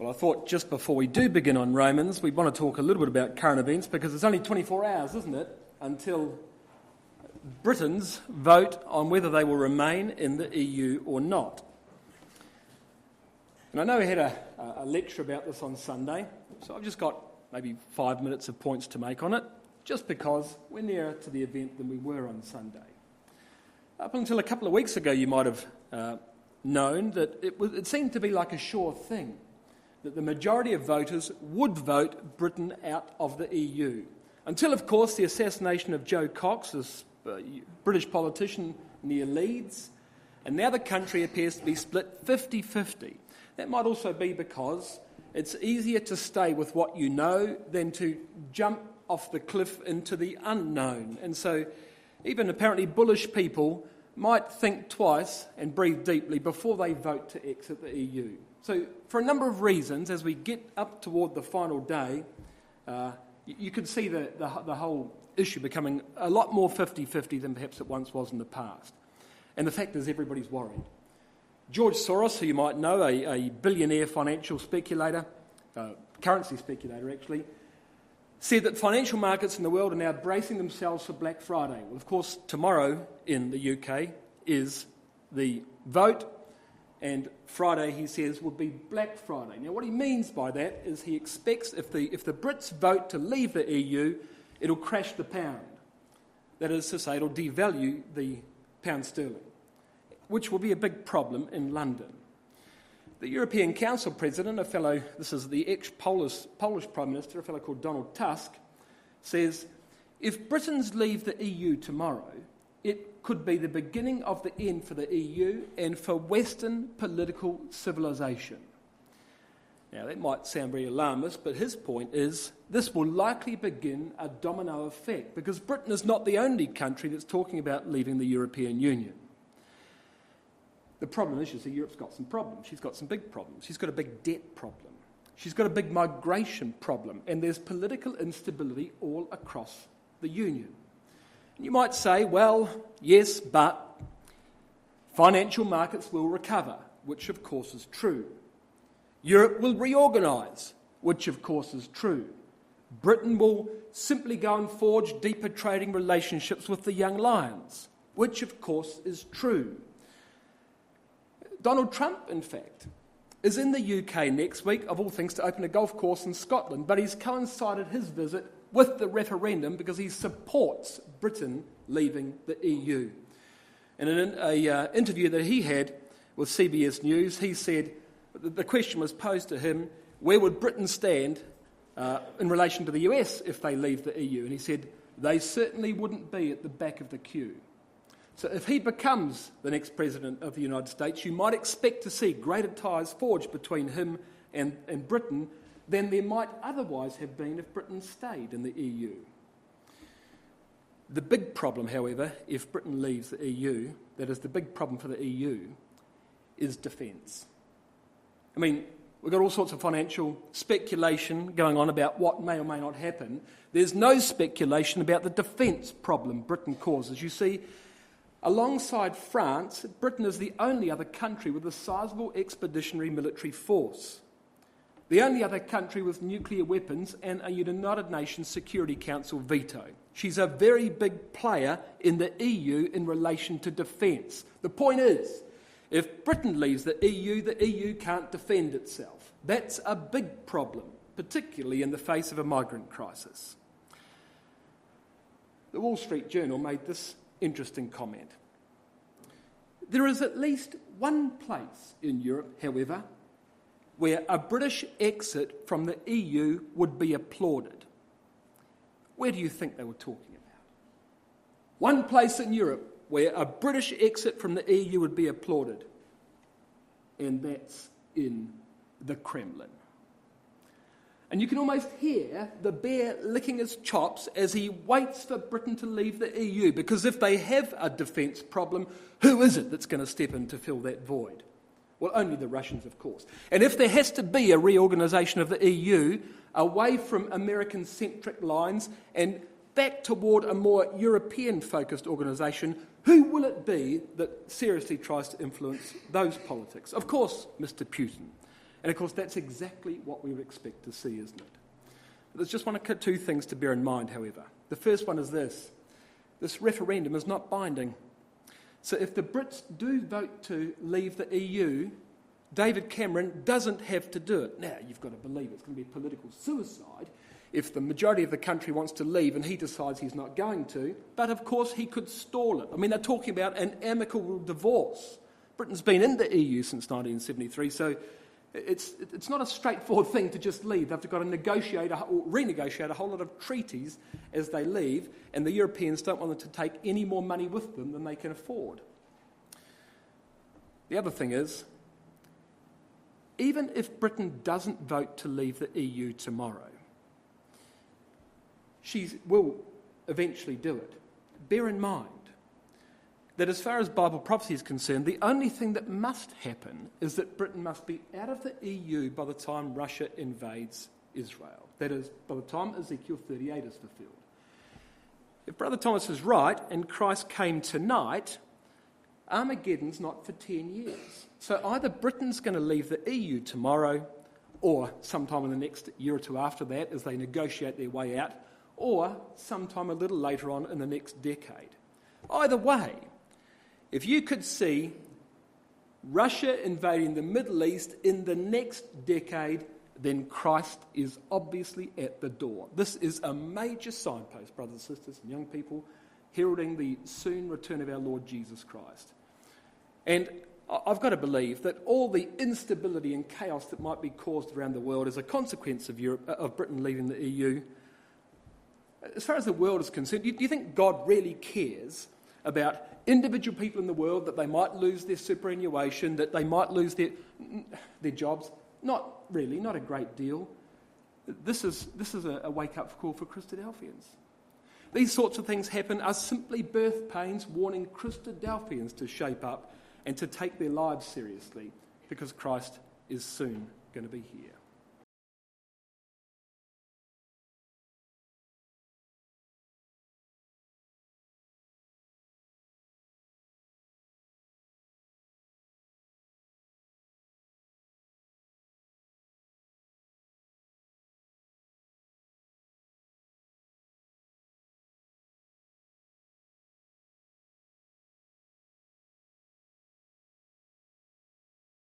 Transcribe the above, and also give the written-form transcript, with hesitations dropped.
Well, I thought just before we do begin on Romans, we want to talk a little bit about current events because it's only 24 hours, isn't it, until Britons vote on whether they will remain in the EU or not. And I know we had a lecture about this on Sunday, so I've just got maybe 5 minutes of points to make on it, just because we're nearer to the event than we were on Sunday. Up until a couple of weeks ago, you might have known that it seemed to be like a sure thing, that the majority of voters would vote Britain out of the EU. Until, of course, the assassination of Joe Cox, this British politician near Leeds, and now the country appears to be split 50-50. That might also be because it's easier to stay with what you know than to jump off the cliff into the unknown. And so even apparently bullish people might think twice and breathe deeply before they vote to exit the EU. So for a number of reasons, as we get up toward the final day, you could see the whole issue becoming a lot more 50-50 than perhaps it once was in the past. And the fact is everybody's worried. George Soros, who you might know, a billionaire financial speculator, currency speculator actually, said that financial markets in the world are now bracing themselves for Black Friday. Well, of course, tomorrow in the UK is the vote, and Friday, he says, will be Black Friday. Now, what he means by that is he expects if the Brits vote to leave the EU, it'll crash the pound. That is to say, it'll devalue the pound sterling, which will be a big problem in London. The European Council President, this is the ex-Polish Prime Minister, a fellow called Donald Tusk, says, if Britons leave the EU tomorrow, it could be the beginning of the end for the EU and for Western political civilization. Now, that might sound very alarmist, but his point is this will likely begin a domino effect because Britain is not the only country that's talking about leaving the European Union. The problem is, you see, Europe's got some problems. She's got some big problems. She's got a big debt problem. She's got a big migration problem. And there's political instability all across the Union. And you might say, well, yes, but financial markets will recover, which of course is true. Europe will reorganise, which of course is true. Britain will simply go and forge deeper trading relationships with the young lions, which of course is true. Donald Trump, in fact, is in the UK next week, of all things, to open a golf course in Scotland, but he's coincided his visit with the referendum because he supports Britain leaving the EU. And in an interview that he had with CBS News, he said, the question was posed to him, where would Britain stand in relation to the US if they leave the EU? And he said, they certainly wouldn't be at the back of the queue. So if he becomes the next president of the United States, you might expect to see greater ties forged between him and Britain than there might otherwise have been if Britain stayed in the EU. The big problem, however, if Britain leaves the EU, that is the big problem for the EU, is defence. I mean, we've got all sorts of financial speculation going on about what may or may not happen. There's no speculation about the defence problem Britain causes. You see, alongside France, Britain is the only other country with a sizable expeditionary military force. The only other country with nuclear weapons and a United Nations Security Council veto. She's a very big player in the EU in relation to defence. The point is, if Britain leaves the EU can't defend itself. That's a big problem, particularly in the face of a migrant crisis. The Wall Street Journal made this interesting comment. There is at least one place in Europe, however, where a British exit from the EU would be applauded. Where do you think they were talking about? One place in Europe where a British exit from the EU would be applauded, and that's in the Kremlin. And you can almost hear the bear licking his chops as he waits for Britain to leave the EU, because if they have a defence problem, who is it that's going to step in to fill that void? Well, only the Russians, of course. And if there has to be a reorganisation of the EU away from American-centric lines and back toward a more European-focused organisation, who will it be that seriously tries to influence those politics? Of course, Mr. Putin. And of course, that's exactly what we would expect to see, isn't it? But there's just two things to bear in mind, however. The first one is this. This referendum is not binding. So if the Brits do vote to leave the EU, David Cameron doesn't have to do it. Now, you've got to believe it's going to be political suicide if the majority of the country wants to leave and he decides he's not going to. But of course, he could stall it. I mean, they're talking about an amicable divorce. Britain's been in the EU since 1973, so it's not a straightforward thing to just leave. They've got to negotiate or renegotiate a whole lot of treaties as they leave, and the Europeans don't want them to take any more money with them than they can afford. The other thing is, even if Britain doesn't vote to leave the EU tomorrow, she will eventually do it. Bear in mind that as far as Bible prophecy is concerned, the only thing that must happen is that Britain must be out of the EU by the time Russia invades Israel. That is, by the time Ezekiel 38 is fulfilled. If Brother Thomas is right and Christ came tonight, Armageddon's not for 10 years. So either Britain's going to leave the EU tomorrow, or sometime in the next year or two after that as they negotiate their way out, or sometime a little later on in the next decade. Either way, if you could see Russia invading the Middle East in the next decade, then Christ is obviously at the door. This is a major signpost, brothers and sisters and young people, heralding the soon return of our Lord Jesus Christ. And I've got to believe that all the instability and chaos that might be caused around the world as a consequence of Britain leaving the EU, as far as the world is concerned, do you think God really cares about individual people in the world, that they might lose their superannuation, that they might lose their jobs? Not really, not a great deal. This is a wake-up call for Christadelphians. These sorts of things happen are simply birth pains warning Christadelphians to shape up and to take their lives seriously, because Christ is soon going to be here.